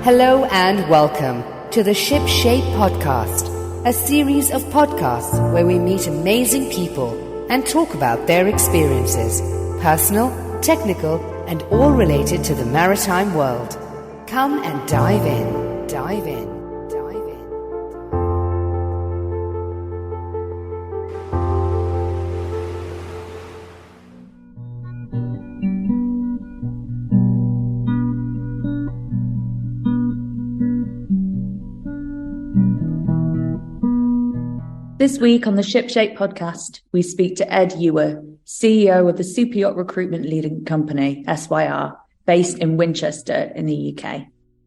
Hello and welcome to the Ship Shape Podcast, a series of podcasts where we meet amazing people and talk about their experiences, personal, technical, and all related to the maritime world. Come and dive in, dive in. This week on the Ship Shape podcast, we speak to Ed Ewer, CEO of the superyacht recruitment leading company, SYR, based in Winchester in the UK.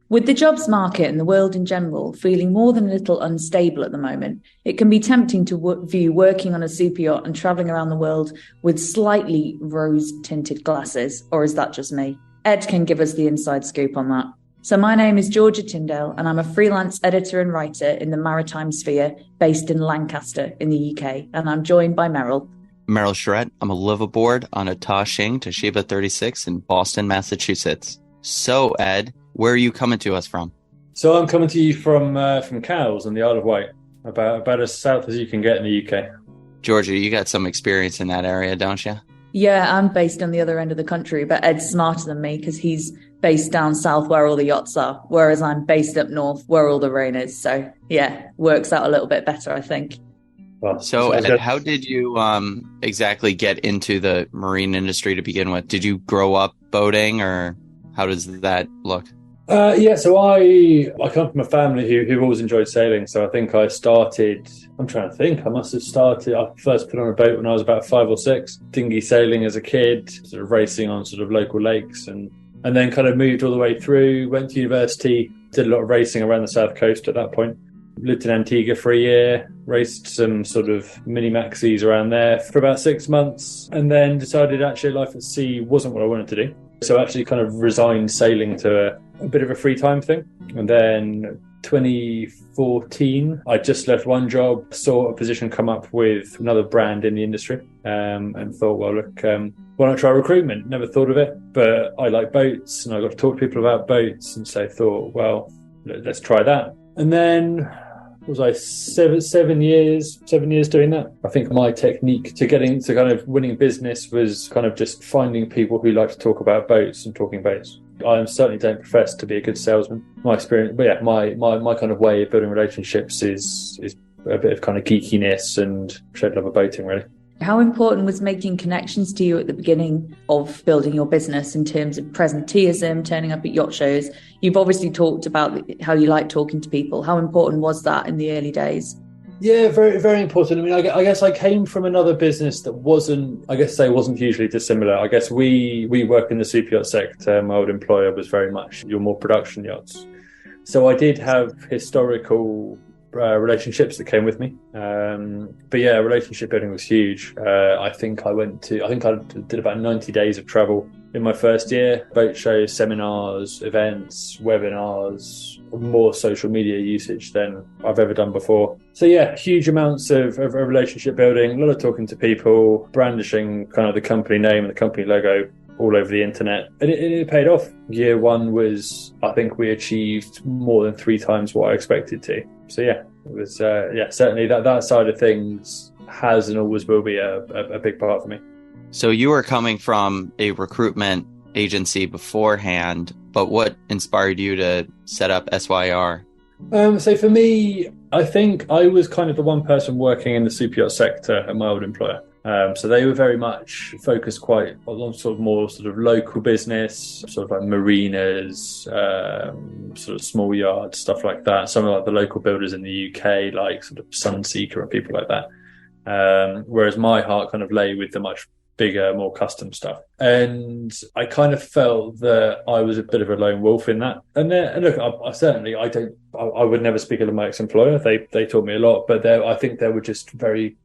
With the jobs market and the world in general feeling more than a little unstable at the moment, it can be tempting to view working on a superyacht and travelling around the world with slightly rose-tinted glasses, or is that just me? Ed can give us the inside scoop on that. So my name is Georgia Tyndale and I'm a freelance editor and writer in the maritime sphere based in Lancaster in the UK. And I'm joined by Merrill. Merrill Charette. I'm a live aboard on a Ta-Shing Toshiba 36 in Boston, Massachusetts. So Ed, where are you coming to us from? So I'm coming to you from Cowes on the Isle of Wight, about as south as you can get in the UK. Georgia, you got some experience in that area, don't you? Yeah, I'm based on the other end of the country, but Ed's smarter than me because he's based down south where all the yachts are, whereas I'm based up north where all the rain is. So yeah, works out a little bit better, I think. Well, so Ed, how did you exactly get into the marine industry to begin with? Did you grow up boating, or how does that look? So I come from a family who always enjoyed sailing. So I think I must have started, I first put on a boat when I was about 5 or 6, dinghy sailing as a kid, sort of racing on sort of local lakes, and then kind of moved all the way through, went to university, did a lot of racing around the south coast at that point. Lived in Antigua for a year, raced some sort of mini maxis around there for about 6 months, and then decided actually life at sea wasn't what I wanted to do. So actually kind of resigned sailing to a bit of a free time thing. And then 2014, I just left one job, saw a position come up with another brand in the industry, and thought, well, look, why not try recruitment? Never thought of it, but I like boats and I got to talk to people about boats, and so I thought, well, let's try that. And then was I seven years doing that? I think my technique to getting to kind of winning business was kind of just finding people who like to talk about boats and talking boats. I certainly don't profess to be a good salesman. My experience, but yeah, my kind of way of building relationships is a bit of kind of geekiness and shared love of boating, really. How important was making connections to you at the beginning of building your business in terms of presenteeism, turning up at yacht shows? You've obviously talked about how you like talking to people. How important was that in the early days? Yeah, very, very important. I mean, I guess I came from another business that wasn't hugely dissimilar. I guess we work in the superyacht sector. My old employer was very much your more production yachts. So I did have historical relationships that came with me. But yeah, relationship building was huge. I think I did about 90 days of travel in my first year. Boat shows, seminars, events, webinars, more social media usage than I've ever done before. So yeah, huge amounts of relationship building, a lot of talking to people, brandishing kind of the company name and the company logo all over the internet. And it paid off. Year one was, I think we achieved more than 3 times what I expected to. So yeah, it was, certainly that side of things has and always will be a big part for me. So you were coming from a recruitment agency beforehand, but what inspired you to set up SYR? So for me, I think I was kind of the one person working in the superyacht sector at my old employer. So they were very much focused quite on sort of more sort of local business, sort of like marinas, sort of small yards, stuff like that. Some of like the local builders in the UK, like sort of Sunseeker and people like that. Whereas my heart kind of lay with the much bigger, more custom stuff. And I kind of felt that I was a bit of a lone wolf in that. And look, I would never speak ill of my ex-employer. They taught me a lot, but I think there were just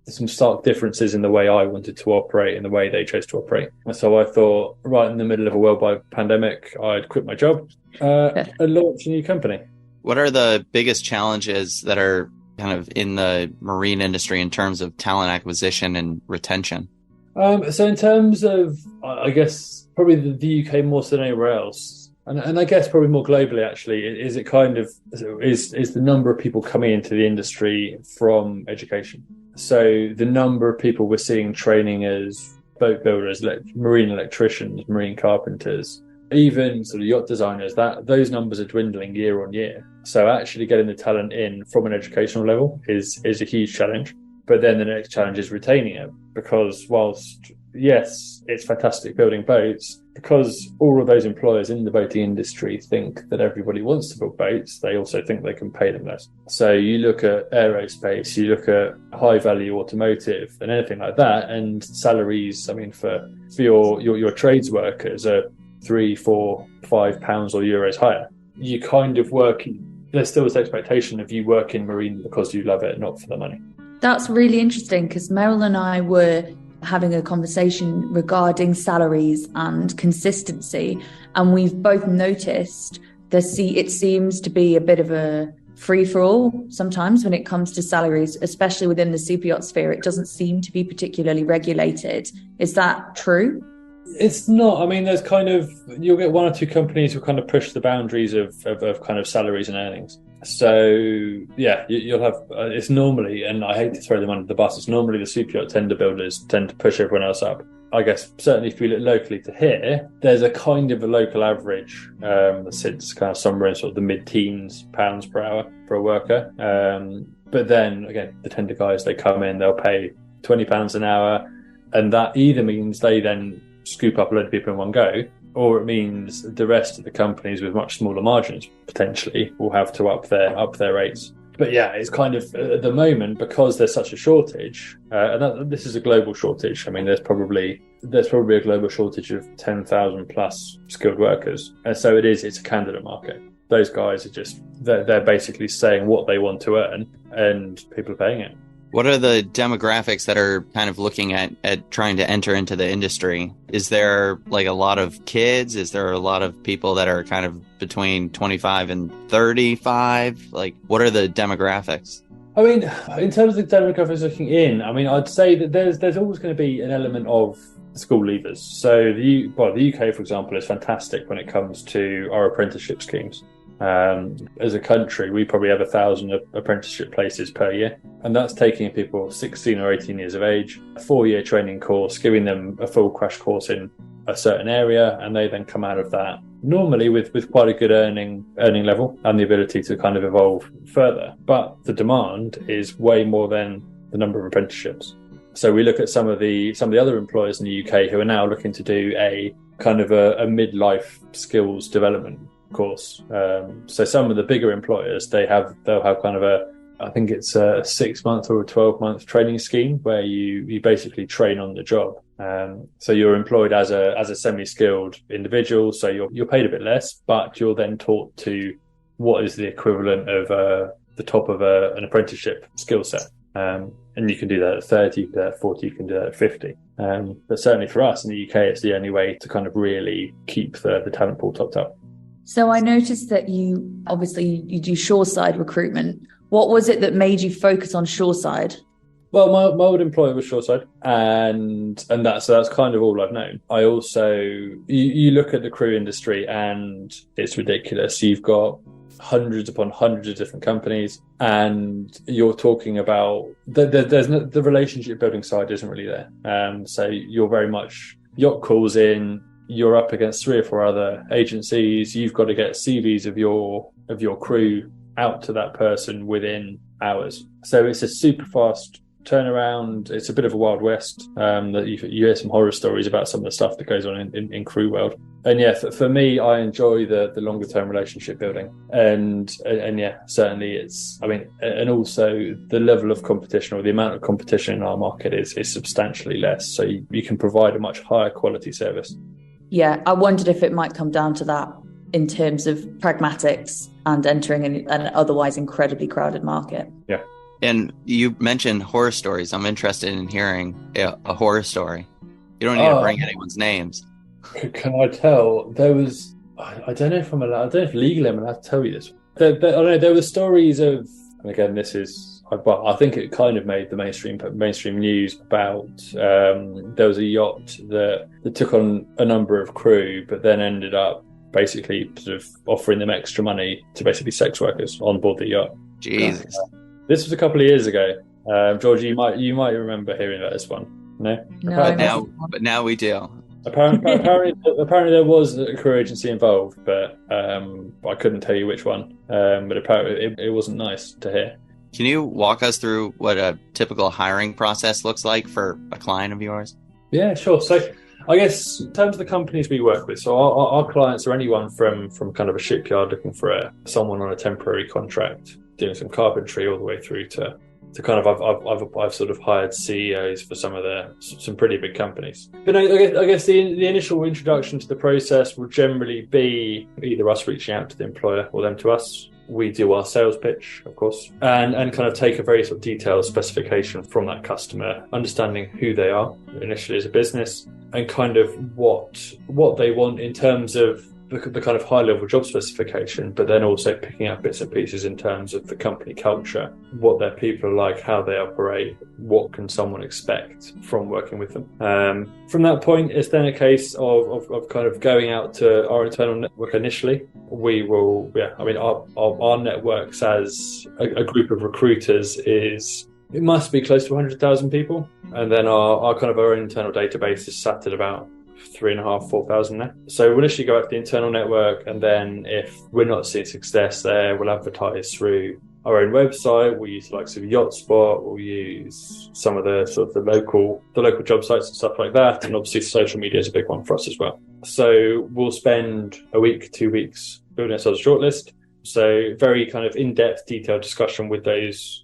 some stark differences in the way I wanted to operate and the way they chose to operate. And so I thought, right in the middle of a worldwide pandemic, I'd quit my job and launch a new company. What are the biggest challenges that are kind of in the marine industry in terms of talent acquisition and retention? So in terms of, I guess, probably the UK more so than anywhere else, And I guess probably more globally, actually, is it kind of is the number of people coming into the industry from education. So the number of people we're seeing training as boat builders, marine electricians, marine carpenters, even sort of yacht designers, that those numbers are dwindling year on year. So actually getting the talent in from an educational level is a huge challenge. But then the next challenge is retaining it, because whilst, yes, it's fantastic building boats, because all of those employers in the boating industry think that everybody wants to build boats, they also think they can pay them less. So you look at aerospace, you look at high value automotive and anything like that, and salaries, I mean, for your trades workers are £3, £4, £5 or euros higher. You kind of work, there's still this expectation of you work in marine because you love it, not for the money. That's really interesting, because Meryl and I were having a conversation regarding salaries and consistency, and we've both noticed it seems to be a bit of a free-for-all sometimes when it comes to salaries, especially within the super yacht sphere. It doesn't seem to be particularly regulated. Is that true? It's not. I mean, there's kind of, you'll get one or two companies who kind of push the boundaries of kind of salaries and earnings. So yeah, you'll have, it's normally, and I hate to throw them under the bus, it's normally the super yacht tender builders tend to push everyone else up. I guess certainly if you look locally to here, there's a kind of a local average that sits kind of somewhere in sort of the mid-teens pounds per hour for a worker. But then again, the tender guys, they come in, they'll pay £20 an hour, and that either means they then scoop up a load of people in one go, or it means the rest of the companies with much smaller margins potentially will have to up their rates. But yeah, it's kind of at the moment, because there's such a shortage, and this is a global shortage. I mean, there's probably a global shortage of 10,000 plus skilled workers, and so it's a candidate market. Those guys are they're basically saying what they want to earn, and people are paying it. What are the demographics that are kind of looking at trying to enter into the industry? Is there like a lot of kids? Is there a lot of people that are kind of between 25 and 35? Like, what are the demographics? I mean, in terms of the demographics looking in, I mean, I'd say that there's always going to be an element of school leavers. So the UK, for example, is fantastic when it comes to our apprenticeship schemes. As a country, we probably have 1,000 apprenticeship places per year, and that's taking people 16 or 18 years of age, a 4-year training course, giving them a full crash course in a certain area, and they then come out of that normally with quite a good earning level and the ability to kind of evolve further. But the demand is way more than the number of apprenticeships. So we look at some of the other employers in the UK who are now looking to do a kind of a midlife skills development course. So some of the bigger employers, they'll have kind of I think it's a 6-month or a 12-month training scheme where you basically train on the job. So you're employed as a semi-skilled individual, so you're paid a bit less, but you're then taught to what is the equivalent of the top of an apprenticeship skill set. And you can do that at 30, you can do that at 40, you can do that at 50. But certainly for us in the UK, it's the only way to kind of really keep the talent pool topped up. So I noticed that you do shoreside recruitment. What was it that made you focus on shoreside? Well, my old employer was shoreside, and that's kind of all I've known. I also, you look at the crew industry and it's ridiculous. You've got hundreds upon hundreds of different companies, and you're talking about the relationship building side isn't really there. So you're very much yacht calls in. You're up against 3 or 4 other agencies. You've got to get CVs of your crew out to that person within hours. So it's a super fast turnaround. It's a bit of a Wild West. That you hear some horror stories about some of the stuff that goes on in crew world. And yeah, for me, I enjoy the longer term relationship building. And yeah, certainly and also the level of competition, or the amount of competition in our market is substantially less. So you can provide a much higher quality service. Yeah, I wondered if it might come down to that in terms of pragmatics and entering an otherwise incredibly crowded market. Yeah. And you mentioned horror stories. I'm interested in hearing a horror story. You don't need to bring anyone's names. Can I tell? There was, I don't know if I'm allowed, I don't know if legally I'm allowed to tell you this. There were stories of, and again, this is, well, I think it kind of made the mainstream news about there was a yacht that took on a number of crew, but then ended up basically sort of offering them extra money to basically sex workers on board the yacht. Jesus. This was a couple of years ago. George, you might remember hearing about this one. No? No. Now we do. Apparently there was a career agency involved, but I couldn't tell you which one. But apparently it wasn't nice to hear. Can you walk us through what a typical hiring process looks like for a client of yours? Yeah, sure. So I guess in terms of the companies we work with, so our clients are anyone from kind of a shipyard looking for someone on a temporary contract doing some carpentry, all the way through to kind of I've sort of hired CEOs for some pretty big companies. But I guess the initial introduction to the process will generally be either us reaching out to the employer or them to us. We do our sales pitch, of course, and kind of take a very sort of detailed specification from that customer, understanding who they are initially as a business and kind of what they want in terms of the kind of high-level job specification, but then also picking up bits and pieces in terms of the company culture, what their people are like, how they operate, what can someone expect from working with them. From that point, it's then a case of kind of going out to our internal network initially. We will, our networks as a group of recruiters it must be close to 100,000 people. And then our kind of our own internal database is sat at about 3,500, 4,000 now. So we'll initially go out to the internal network, and then if we're not seeing success there, we'll advertise through our own website. We'll use the likes of YachtSpot. We'll use some of the sort of the local job sites and stuff like that. And obviously social media is a big one for us as well. So we'll spend a week, 2 weeks building ourselves a shortlist. So very kind of in-depth, detailed discussion with those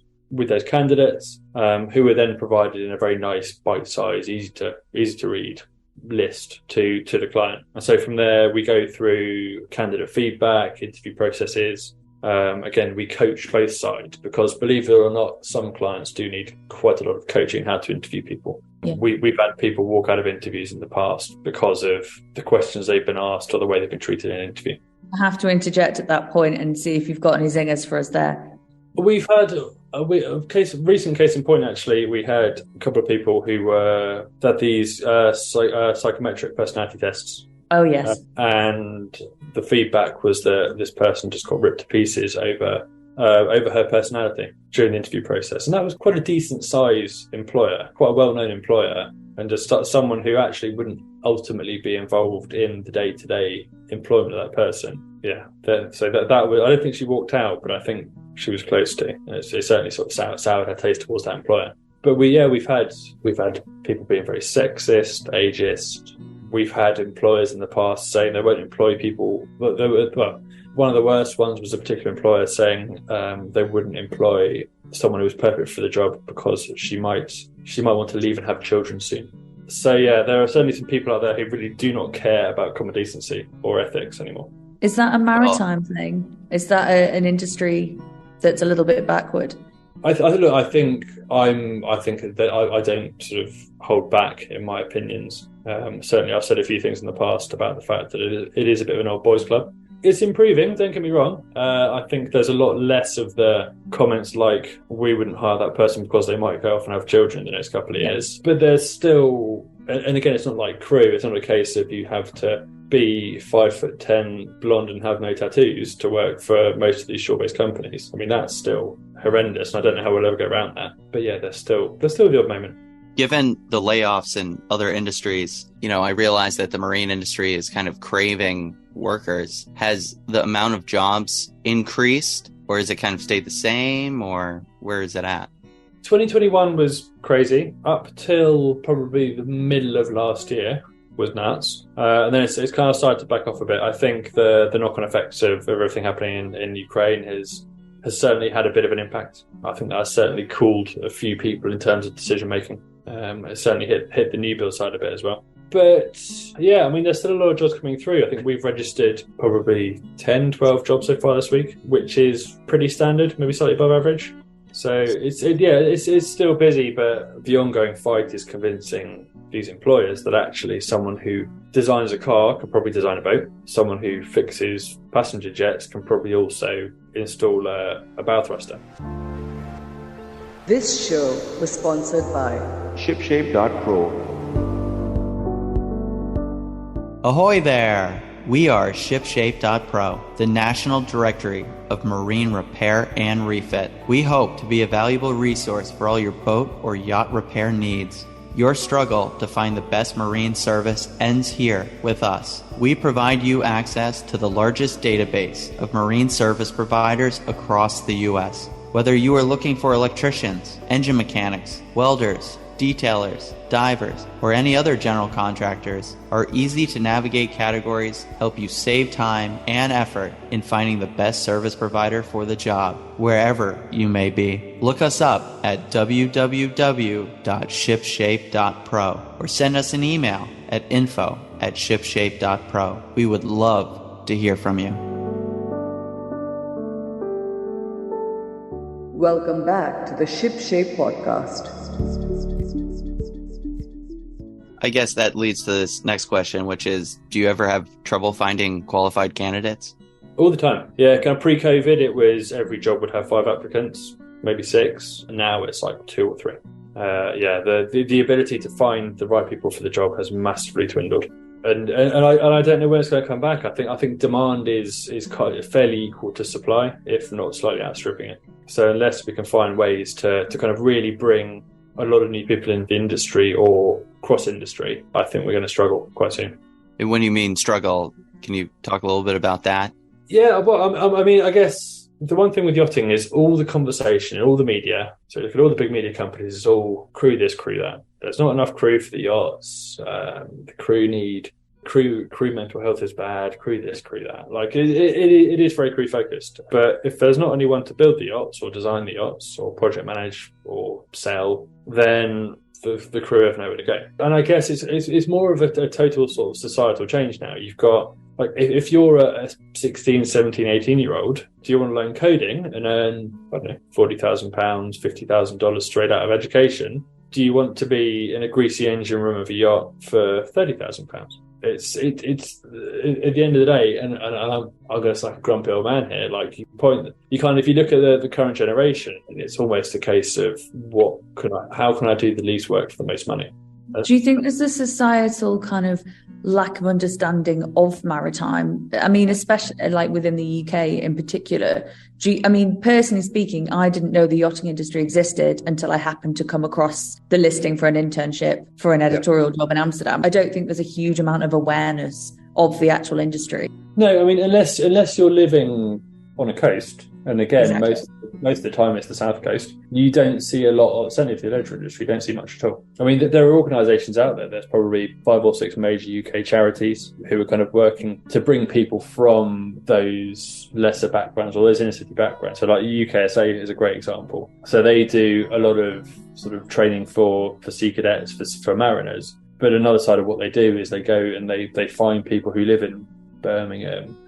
candidates, who are then provided in a very nice, bite-sized, easy to read list to the client. And so from there we go through candidate feedback, interview processes. Again, we coach both sides, because believe it or not, some clients do need quite a lot of coaching how to interview people. Yeah. We've had people walk out of interviews in the past because of the questions they've been asked or the way they've been treated in an interview. I have to interject at that point and see if you've got any zingers for us there. We've had recent case in point, actually. We had a couple of people who had these psychometric personality tests. Oh, yes. And the feedback was that this person just got ripped to pieces over her personality during the interview process. And that was quite a decent size employer, quite a well-known employer, and just someone who actually wouldn't ultimately be involved in the day-to-day employment of that person. Yeah. So that was, I don't think she walked out, but I think she was close to. It certainly sort of soured her taste towards that employer. But we've had people being very sexist, ageist. We've had employers in the past saying they won't employ people. One of the worst ones was a particular employer saying they wouldn't employ someone who was perfect for the job because she might want to leave and have children soon. So yeah, there are certainly some people out there who really do not care about common decency or ethics anymore. Is that a maritime thing? Is that an industry that's a little bit backward? I think that I don't sort of hold back in my opinions. Certainly, I've said a few things in the past about the fact that it is a bit of an old boys' club. It's improving, don't get me wrong. I think there's a lot less of the comments like, we wouldn't hire that person because they might go off and have children in the next couple of years. But there's still, and again, it's not like crew. It's not a case of you have to be 5'10", blonde and have no tattoos to work for most of these shore-based companies. I mean, that's still horrendous, and I don't know how we'll ever get around that. But yeah, there's still the odd moment. Given the layoffs in other industries, I realize that the marine industry is kind of craving workers. Has the amount of jobs increased, or has it kind of stayed the same, or where is it at? 2021 was crazy up till probably the middle of last year. Was nuts, and then it's kind of started to back off a bit. I think the knock-on effects of everything happening in Ukraine has certainly had a bit of an impact. I think that has certainly cooled a few people in terms of decision making. It certainly hit the new build side a bit as well. But yeah, I mean, there's still a lot of jobs coming through. I think we've registered probably 10, 12 jobs so far this week, which is pretty standard, maybe slightly above average. So it's still busy, but the ongoing fight is convincing these employers that actually someone who designs a car can probably design a boat. Someone who fixes passenger jets can probably also install a bow thruster. This show was sponsored by Shipshape.pro. Ahoy there! We are shipshape.pro, the national directory of marine repair and refit. We hope to be a valuable resource for all your boat or yacht repair needs. Your struggle to find the best marine service ends here with us. We provide you access to the largest database of marine service providers across the U.S. Whether you are looking for electricians, engine mechanics, welders, detailers, divers, or any other general contractors, our easy-to-navigate categories help you save time and effort in finding the best service provider for the job, wherever you may be. Look us up at www.shipshape.pro or send us an email at info@shipshape.pro. We would love to hear from you. Welcome back to the ShipShape podcast. I guess that leads to this next question, which is, do you ever have trouble finding qualified candidates? All the time. Yeah, kind of pre-COVID, it was every job would have 5 applicants, maybe 6. And now it's like 2 or 3. The ability to find the right people for the job has massively dwindled. And I don't know when it's going to come back. I think demand is kind of fairly equal to supply, if not slightly outstripping it. So unless we can find ways to kind of really bring a lot of new people into the industry or cross industry, I think we're going to struggle quite soon. And when you mean struggle, can you talk a little bit about that? Yeah, well, I mean, I guess the one thing with yachting is all the conversation, all the media. So look at all the big media companies, it's all crew this, crew that. There's not enough crew for the yachts. The crew mental health is bad, crew this, crew that. Like it is very crew focused. But if there's not anyone to build the yachts or design the yachts or project manage or sell, then the crew have nowhere to go. And I guess it's more of a total sort of societal change now. You've got, like, if you're a 16, 17, 18-year-old, do you want to learn coding and earn, I don't know, £40,000, $50,000 straight out of education? Do you want to be in a greasy engine room of a yacht for £30,000? It's at the end of the day, and I'm guess like a grumpy old man here. Like if you look at the current generation, it's almost a case of how can I do the least work for the most money? Do you think there's a societal kind of lack of understanding of maritime? I mean, especially like within the UK in particular. Personally speaking, I didn't know the yachting industry existed until I happened to come across the listing for an internship for an editorial job in Amsterdam. I don't think there's a huge amount of awareness of the actual industry. No, I mean, unless you're living on a coast, and again, Exactly. most of the time it's the south coast, you don't see a lot of, certainly for the leisure industry, you don't see much at all. I mean, there are organisations out there. There's probably 5 or 6 major UK charities who are kind of working to bring people from those lesser backgrounds or those inner city backgrounds. So like UKSA is a great example. So they do a lot of sort of training for sea cadets, for mariners. But another side of what they do is they go and they find people who live in Birmingham,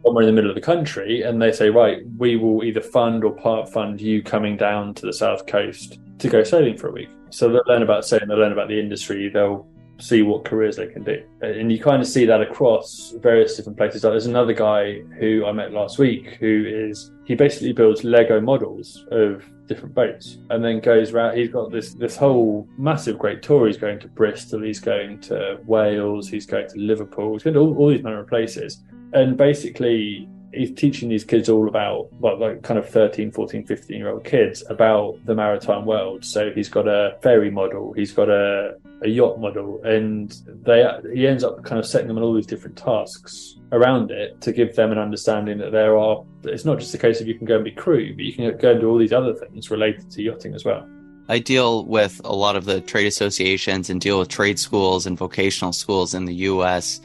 somewhere in the middle of the country, and they say, right, we will either fund or part fund you coming down to the south coast to go sailing for a week. So they'll learn about sailing, they'll learn about the industry, they'll see what careers they can do. And you kind of see that across various different places. Like there's another guy who I met last week he basically builds Lego models of different boats and then goes around. He's got this whole massive great tour. He's going to Bristol, he's going to Wales, he's going to Liverpool, he's going to all these manner of places. And basically, he's teaching these kids all about, like kind of 13, 14, 15-year-old kids about the maritime world. So he's got a ferry model, he's got a yacht model, and he ends up kind of setting them on all these different tasks around it to give them an understanding that it's not just a case of you can go and be crew, but you can go and do all these other things related to yachting as well. I deal with a lot of the trade associations and deal with trade schools and vocational schools in the U.S.,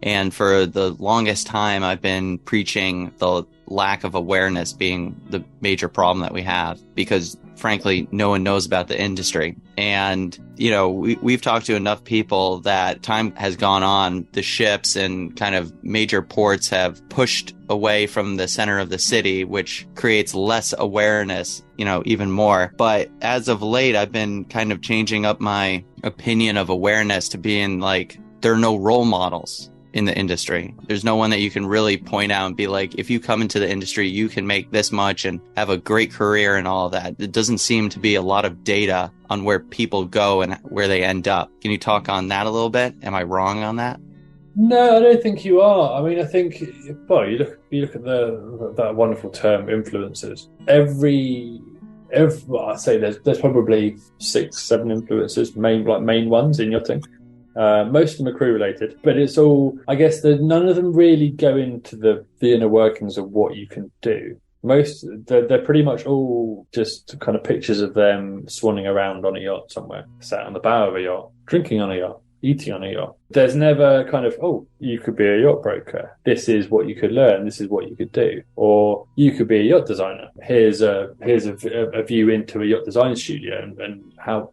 and for the longest time, I've been preaching the lack of awareness being the major problem that we have because, frankly, no one knows about the industry. And, we've talked to enough people that time has gone on. The ships and kind of major ports have pushed away from the center of the city, which creates less awareness, even more. But as of late, I've been kind of changing up my opinion of awareness to being like, there are no role models in the industry. There's no one that you can really point out and be like, if you come into the industry, you can make this much and have a great career and all of that. It doesn't seem to be a lot of data on where people go and where they end up. Can you talk on that a little bit? Am I wrong on that? No, I don't think you are. I mean, I think, well, you look at that wonderful term, influencers. Well, I'd say there's probably 6-7 influencers, main ones in yachting. Most of them are crew related, but it's all, I guess, none of them really go into the inner workings of what you can do. They're pretty much all just kind of pictures of them swanning around on a yacht somewhere, sat on the bow of a yacht, drinking on a yacht, eating on a yacht. There's never kind of, oh, you could be a yacht broker. This is what you could learn. This is what you could do. Or you could be a yacht designer. Here's a view into a yacht design studio and how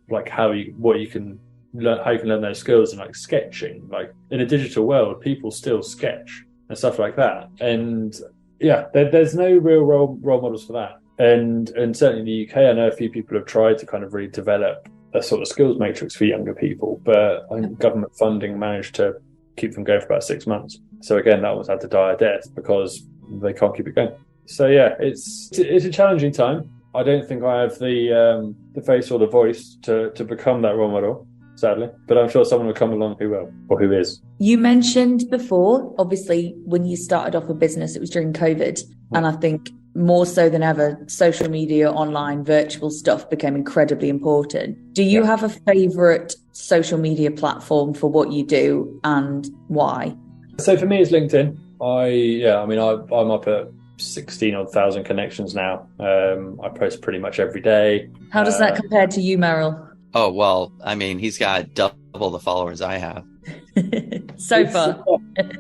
you can learn those skills and like sketching. Like in a digital world, people still sketch and stuff like that. And yeah, there's no real role models for that. And certainly in the UK, I know a few people have tried to kind of really develop a sort of skills matrix for younger people, but I think government funding managed to keep them going for about 6 months. So again, that one's had to die a death because they can't keep it going. So yeah, it's a challenging time. I don't think I have the face or the voice to become that role model, sadly, but I'm sure someone will come along who will, or who is. You mentioned before, obviously, when you started off a business, it was during COVID. And I think more so than ever, social media, online, virtual stuff became incredibly important. Do you have a favourite social media platform for what you do and why? So for me, it's LinkedIn. I'm up at 16,000 connections now. I post pretty much every day. How does that compare to you, Merrill? Oh, well, I mean, he's got double the followers I have. So far. That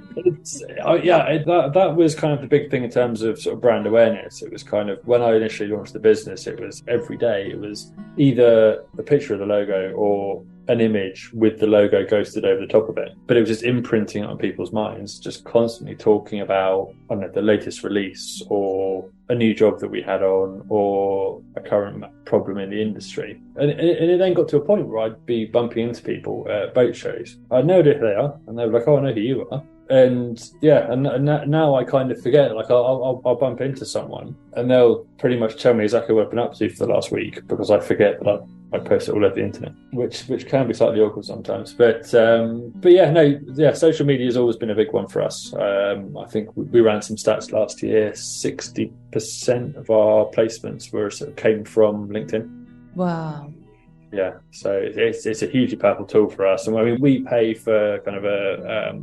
was kind of the big thing in terms of sort of brand awareness. It was kind of, when I initially launched the business, it was every day. It was either a picture of the logo or an image with the logo ghosted over the top of it. But it was just imprinting it on people's minds, just constantly talking about, I don't know, the latest release or a new job that we had on or a current problem in the industry. And it then got to a point where I'd be bumping into people at boat shows. I know who they are, and they were like, oh, I know who you are. And yeah, and now I kind of forget, like I'll bump into someone and they'll pretty much tell me exactly what I've been up to for the last week because I forget that I post it all over the internet, which can be slightly awkward sometimes. But social media has always been a big one for us. I think we ran some stats last year. 60% of our placements came from LinkedIn. Wow. Yeah, so it's a hugely powerful tool for us. And I mean, we pay for kind of a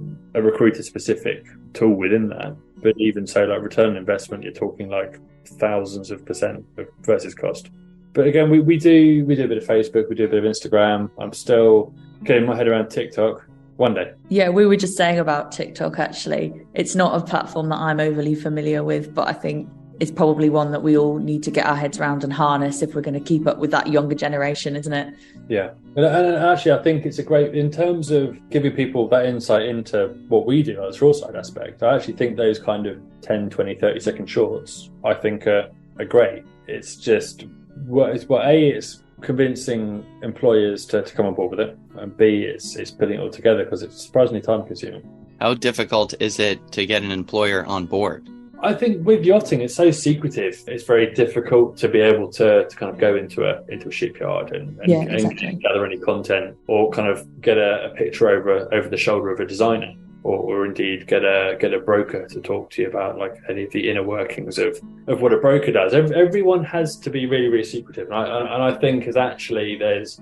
recruiter-specific tool within that. But even so, like return on investment, you're talking like thousands of percent versus cost. But again, we do a bit of Facebook, we do a bit of Instagram. I'm still getting my head around TikTok. One day. Yeah, we were just saying about TikTok, actually. It's not a platform that I'm overly familiar with, but I think it's probably one that we all need to get our heads around and harness if we're going to keep up with that younger generation, isn't it? Yeah. And actually, I think it's a great, in terms of giving people that insight into what we do as a shoreside aspect, I actually think those kind of 10, 20, 30-second shorts, I think are great. It's just, it's convincing employers to come on board with it, and B, it's putting it all together because it's surprisingly time-consuming. How difficult is it to get an employer on board? I think with yachting, it's so secretive. It's very difficult to be able to kind of go into a shipyard and gather any content or kind of get a picture over the shoulder of a designer, or indeed get a broker to talk to you about like any of the inner workings of what a broker does. Everyone has to be really, really secretive, and I think is actually there's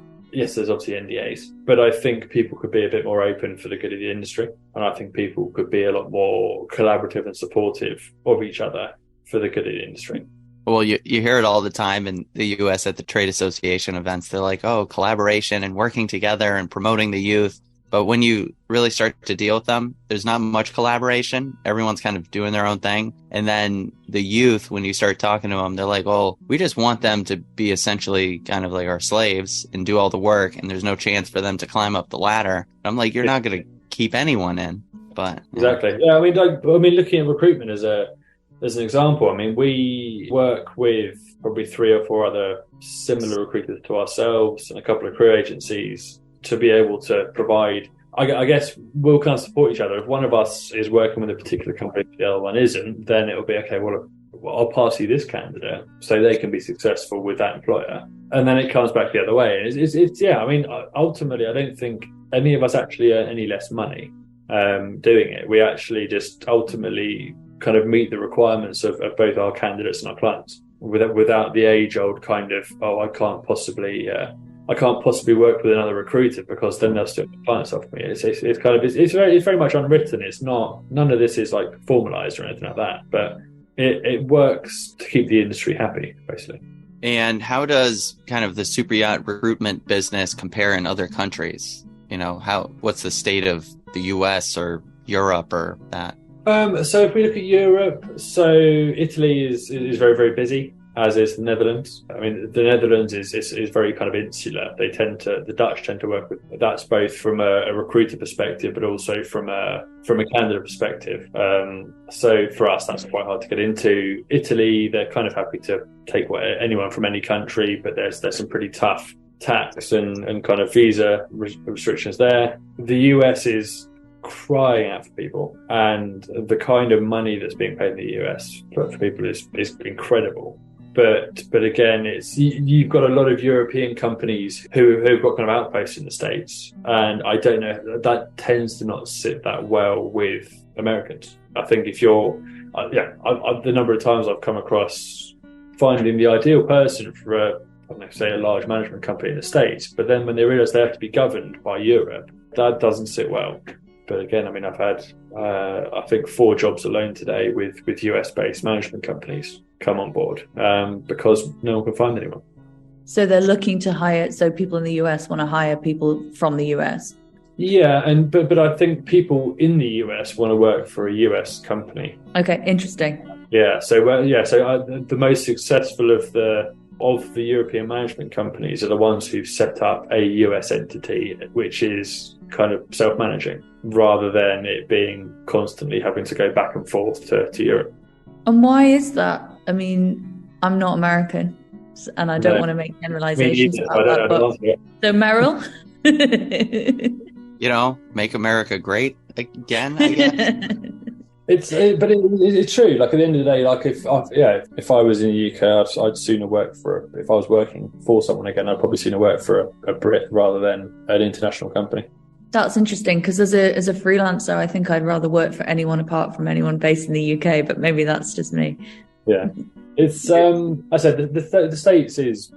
obviously NDAs, but I think people could be a bit more open for the good of the industry. And I think people could be a lot more collaborative and supportive of each other for the good of the industry. Well, you hear it all the time in the US at the trade association events. They're like, oh, collaboration and working together and promoting the youth. But when you really start to deal with them, there's not much collaboration. Everyone's kind of doing their own thing. And then the youth, when you start talking to them, they're like, well, we just want them to be essentially kind of like our slaves and do all the work. And there's no chance for them to climb up the ladder. I'm like, you're not going to keep anyone in. But exactly. Yeah. I mean, looking at recruitment as an example, I mean, we work with probably 3 or 4 other similar recruiters to ourselves and a couple of career agencies to be able to provide, I guess we'll kind of support each other. If one of us is working with a particular company, the other one isn't, then it'll be, okay, well, I'll pass you this candidate so they can be successful with that employer. And then it comes back the other way. It's I mean, ultimately, I don't think any of us actually earn any less money. doing it. We actually just ultimately kind of meet the requirements of both our candidates and our clients without the age-old kind of, I can't possibly work with another recruiter because then they'll steal the clients off me. It's very much unwritten. It's not, none of this is like formalized or anything like that, but it works to keep the industry happy, basically. And how does kind of the super yacht recruitment business compare in other countries? What's the state of the US or Europe or that? So if we look at Europe, so Italy is very, very busy, as is the Netherlands. I mean, the Netherlands is very kind of insular. The Dutch tend to work with, that's both from a recruiter perspective, but also from a candidate perspective. So for us, that's quite hard to get into. Italy, they're kind of happy to take anyone from any country, but there's some pretty tough tax and kind of visa restrictions there. The US is crying out for people, and the kind of money that's being paid in the US for people is incredible. But again, you've got a lot of European companies who've got kind of outposts in the States, and I don't know, that tends to not sit that well with Americans. I think if you're, the number of times I've come across finding the ideal person for a large management company in the States, but then when they realize they have to be governed by Europe, that doesn't sit well. But again, I mean, I've had, I think 4 jobs alone today with US-based management companies come on board because no one can find anyone. So they're looking to hire, so people in the US want to hire people from the US? Yeah, but I think people in the US want to work for a US company. Okay, interesting. Yeah, so the most successful of the European management companies are the ones who've set up a US entity, which is kind of self-managing, rather than it being constantly having to go back and forth to Europe. And why is that? I mean, I'm not American, and I don't want to make generalizations about that. So Meryl? Make America great again, I guess. It's true. Like at the end of the day, like if I was in the UK, I'd sooner work if I was working for someone again, I'd probably sooner work for a Brit rather than an international company. That's interesting, because as a freelancer, I think I'd rather work for anyone apart from anyone based in the UK, but maybe that's just me. Yeah, it's I said the States is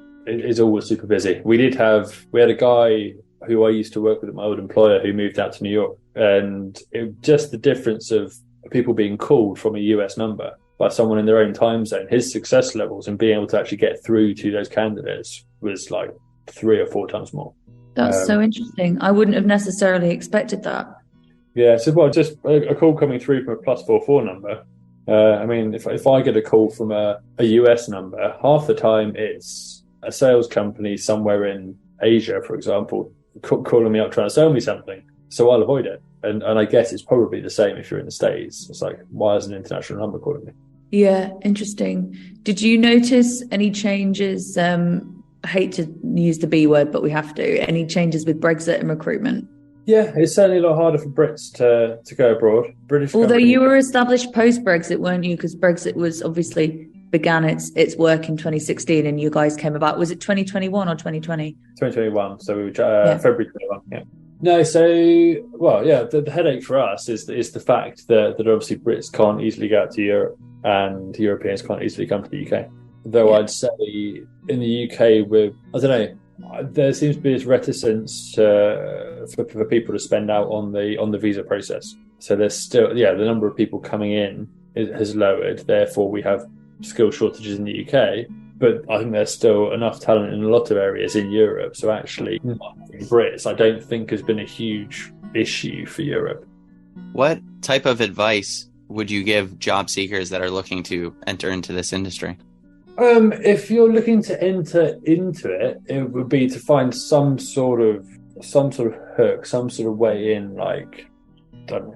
always super busy. We had a guy who I used to work with at my old employer who moved out to New York, and just the difference of people being called from a US number by someone in their own time zone, his success levels and being able to actually get through to those candidates was like 3 or 4 times more. That's so interesting. I wouldn't have necessarily expected that. Yeah, so just a call coming through from a +44 number. I mean, if I get a call from a US number, half the time it's a sales company somewhere in Asia, for example, calling me up trying to sell me something. So I'll avoid it. And I guess it's probably the same if you're in the States. It's like, why is an international number calling me? Yeah, interesting. Did you notice any changes? I hate to use the B word, but we have to. Any changes with Brexit and recruitment? Yeah, it's certainly a lot harder for Brits to go abroad. Although you were established post-Brexit, weren't you? Because Brexit was obviously began its work in 2016 and you guys came about. Was it 2021 or 2020? 2021. So we were February 21, yeah. No, the headache for us is the fact that obviously Brits can't easily go out to Europe and Europeans can't easily come to the UK. Though I'd say in the UK, there seems to be this reticence for people to spend out on the visa process. So there's still, the number of people coming in has lowered. Therefore, we have skill shortages in the UK. But I think there's still enough talent in a lot of areas in Europe. So actually, Brits, I don't think has been a huge issue for Europe. What type of advice would you give job seekers that are looking to enter into this industry? If you're looking to enter into it, it would be to find some sort of hook, some sort of way in, like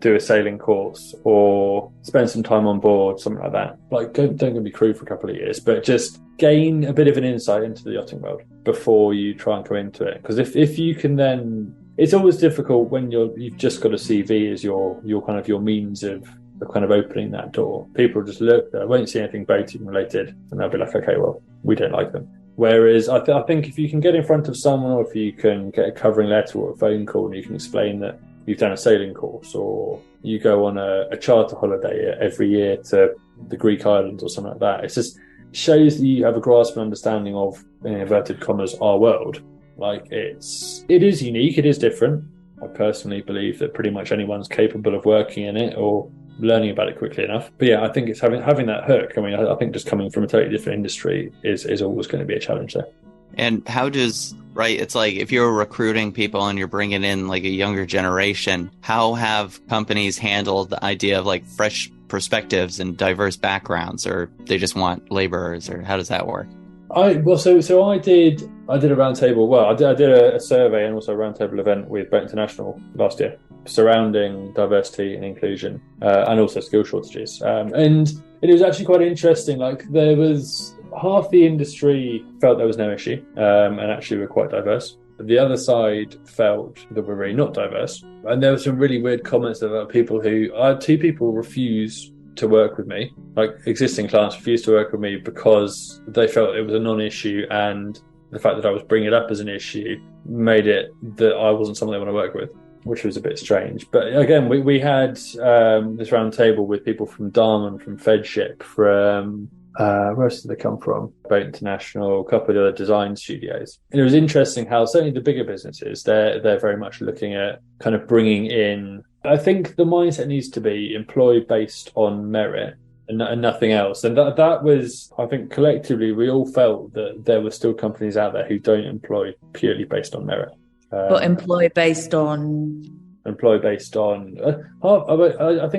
do a sailing course or spend some time on board, something like that. Like, don't go be crew for a couple of years, but just gain a bit of an insight into the yachting world before you try and go into it. Because if you can then, it's always difficult when you've just got a CV as your kind of your means of kind of opening that door. People just look, they won't see anything boating related, and they'll be like, okay, well, we don't like them. Whereas I think if you can get in front of someone, or if you can get a covering letter or a phone call and you can explain that you've done a sailing course, or you go on a charter holiday every year to the Greek islands or something like that. It's just shows that you have a grasp and understanding of, in inverted commas, our world. Like it is unique, it is different. I personally believe that pretty much anyone's capable of working in it or learning about it quickly enough. But yeah, I think it's having that hook. I mean, I think just coming from a totally different industry is always going to be a challenge there. And how does, right, it's like if you're recruiting people and you're bringing in like a younger generation, how have companies handled the idea of like fresh perspectives and diverse backgrounds, or they just want laborers, or how does that work? I did a roundtable. Well, I did a survey and also a roundtable event with Boat International last year surrounding diversity and inclusion and also skill shortages. And it was actually quite interesting. Like there was half the industry felt there was no issue and actually we're quite diverse. The other side felt that we're really not diverse. And there were some really weird comments about people who, two people refused to work with me, like existing clients refused to work with me because they felt it was a non-issue, and the fact that I was bringing it up as an issue made it that I wasn't someone they want to work with, which was a bit strange. But again, we had this round table with people from Darman, from Fedship, from where else did they come from? Boat International, a couple of other design studios. And it was interesting how certainly the bigger businesses, they're very much looking at kind of bringing in, I think the mindset needs to be employed based on merit and nothing else. And that was, I think collectively, we all felt that there were still companies out there who don't employ purely based on merit. But employ based on... I think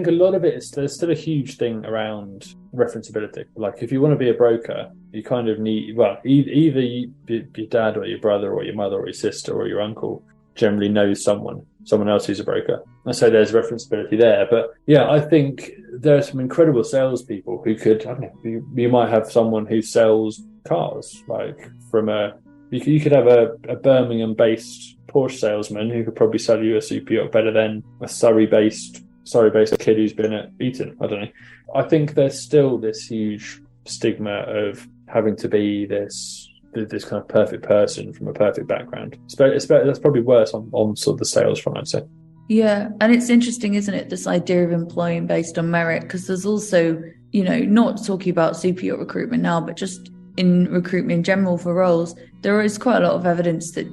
a lot of it is, there's still a huge thing around referenceability. Like if you want to be a broker, you kind of need, well, either your dad or your brother or your mother or your sister or your uncle generally knows someone else who's a broker. And so there's referenceability there. But yeah, I think there are some incredible salespeople who could, I don't know, you might have someone who sells cars, like you could have a Birmingham-based Porsche salesman who could probably sell you a super yacht better than a Surrey-based kid who's been at Eton. I don't know. I think there's still this huge stigma of having to be this kind of perfect person from a perfect background. That's probably worse on sort of the sales front, I'd say. Yeah, and it's interesting, isn't it, this idea of employing based on merit? Because there's also, not talking about super yacht recruitment now, but just in recruitment in general for roles, there is quite a lot of evidence that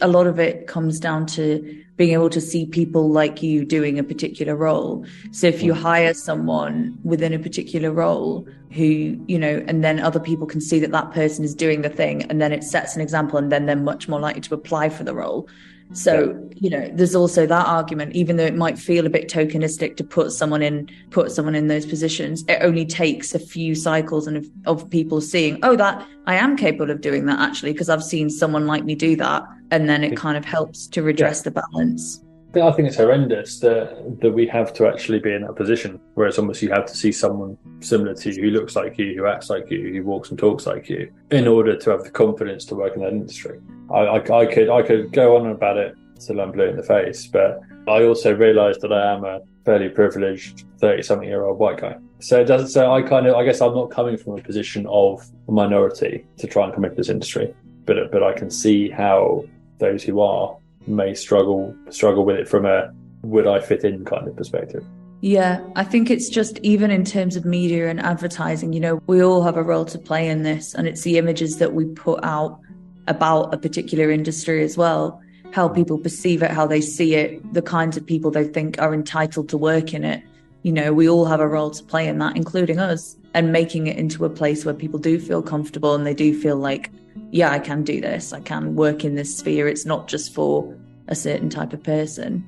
a lot of it comes down to being able to see people like you doing a particular role. So if you hire someone within a particular role who, and then other people can see that person is doing the thing, and then it sets an example, and then they're much more likely to apply for the role. So, there's also that argument, even though it might feel a bit tokenistic to put someone in those positions, it only takes a few cycles and of people seeing, that I am capable of doing that actually, because I've seen someone like me do that. And then it kind of helps to redress the balance. I think it's horrendous that we have to actually be in that position where it's almost you have to see someone similar to you, who looks like you, who acts like you, who walks and talks like you, in order to have the confidence to work in that industry. I could go on about it till I'm blue in the face, but I also realise that I am a fairly privileged 30-something-year-old white guy. So it doesn't. So I guess I'm not coming from a position of a minority to try and come into this industry, but I can see how those who are may struggle with it from a would I fit in kind of perspective. Yeah, I think it's just even in terms of media and advertising, we all have a role to play in this, and it's the images that we put out about a particular industry as well, how people perceive it, how they see it, the kinds of people they think are entitled to work in it. We all have a role to play in that, including us, and making it into a place where people do feel comfortable and they do feel like, yeah, I can do this. I can work in this sphere. It's not just for a certain type of person.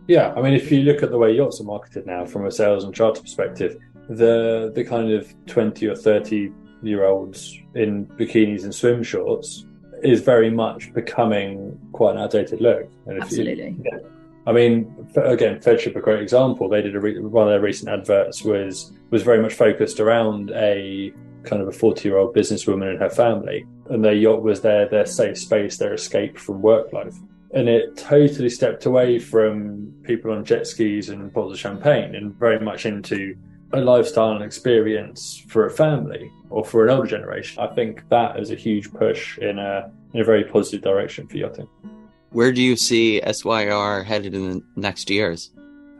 Yeah, I mean, if you look at the way yachts are marketed now from a sales and charter perspective, the kind of 20 or 30-year-olds in bikinis and swim shorts is very much becoming quite an outdated look. And Absolutely. I mean, again, Fedship, a great example. They did one of their recent adverts was very much focused around a kind of a 40-year-old businesswoman and her family, and their yacht was their safe space, their escape from work life. And it totally stepped away from people on jet skis and bottles of champagne and very much into a lifestyle and experience for a family or for an older generation. I think that is a huge push in a very positive direction for yachting. Where do you see SYR headed in the next years?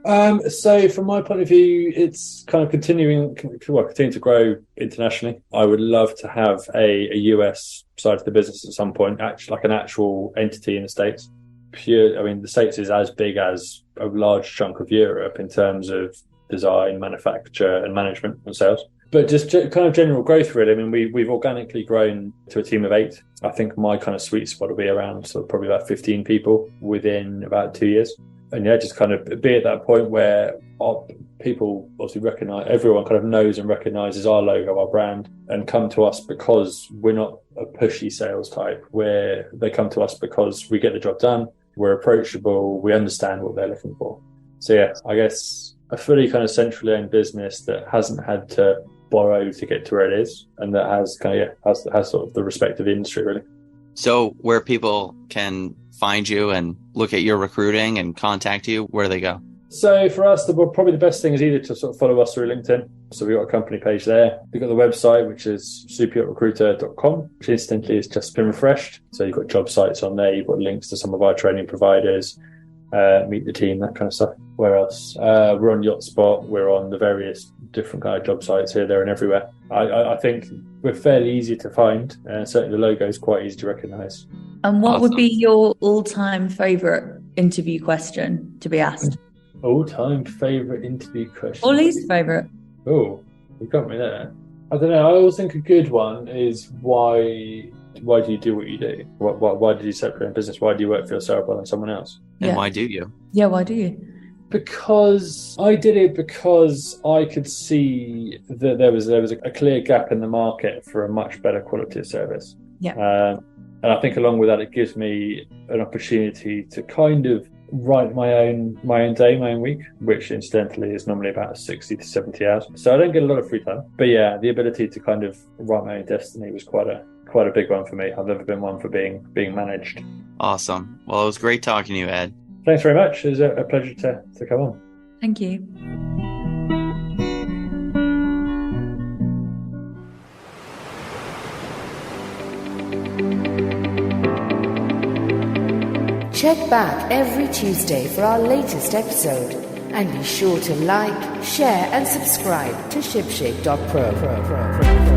So from my point of view, it's kind of continuing to grow internationally. I would love to have a US side of the business at some point, actually like an actual entity in the States. The States is as big as a large chunk of Europe in terms of design, manufacture and management and sales. But just kind of general growth, really. I mean, we've organically grown to a team of 8. I think my kind of sweet spot will be around sort of probably about 15 people within about 2 years. And yeah, just kind of be at that point where people obviously recognize, everyone kind of knows and recognizes our logo, our brand, and come to us because we're not a pushy sales type, where they come to us because we get the job done, we're approachable, we understand what they're looking for. So yeah, I guess a fully kind of centrally owned business that hasn't had to borrow to get to where it is, and that has kind of has sort of the respect of the industry, really. So where people can find you and look at your recruiting and contact you, where do they go? So for us, probably the best thing is either to sort of follow us through LinkedIn. So we've got a company page there. We've got the website, which is superyachtrecruiter.com, which incidentally has just been refreshed. So you've got job sites on there. You've got links to some of our training providers, meet the team, that kind of stuff. Where else? We're on YachtSpot. We're on the various different kind of job sites here, there and everywhere. I think we're fairly easy to find. Certainly the logo is quite easy to recognise. And what would be your all-time favourite interview question to be asked? All-time favourite interview question? Or least favourite? Oh, you got me there. I don't know. I always think a good one is why do you do what you do? Why did you set up your own business? Why do you work for yourself rather than someone else? And why do you? Yeah, why do you? Because I did it because I could see that there was a clear gap in the market for a much better quality of service. Yeah. And I think along with that, it gives me an opportunity to kind of write my own day, my own week, which incidentally is normally about 60 to 70 hours. So I don't get a lot of free time. But yeah, the ability to kind of write my own destiny was quite a big one for me. I've never been one for being managed. Awesome. Well, it was great talking to you, Ed. Thanks very much. It was a pleasure to come on. Thank you. Check back every Tuesday for our latest episode, and be sure to like, share and subscribe to shipshape.pro.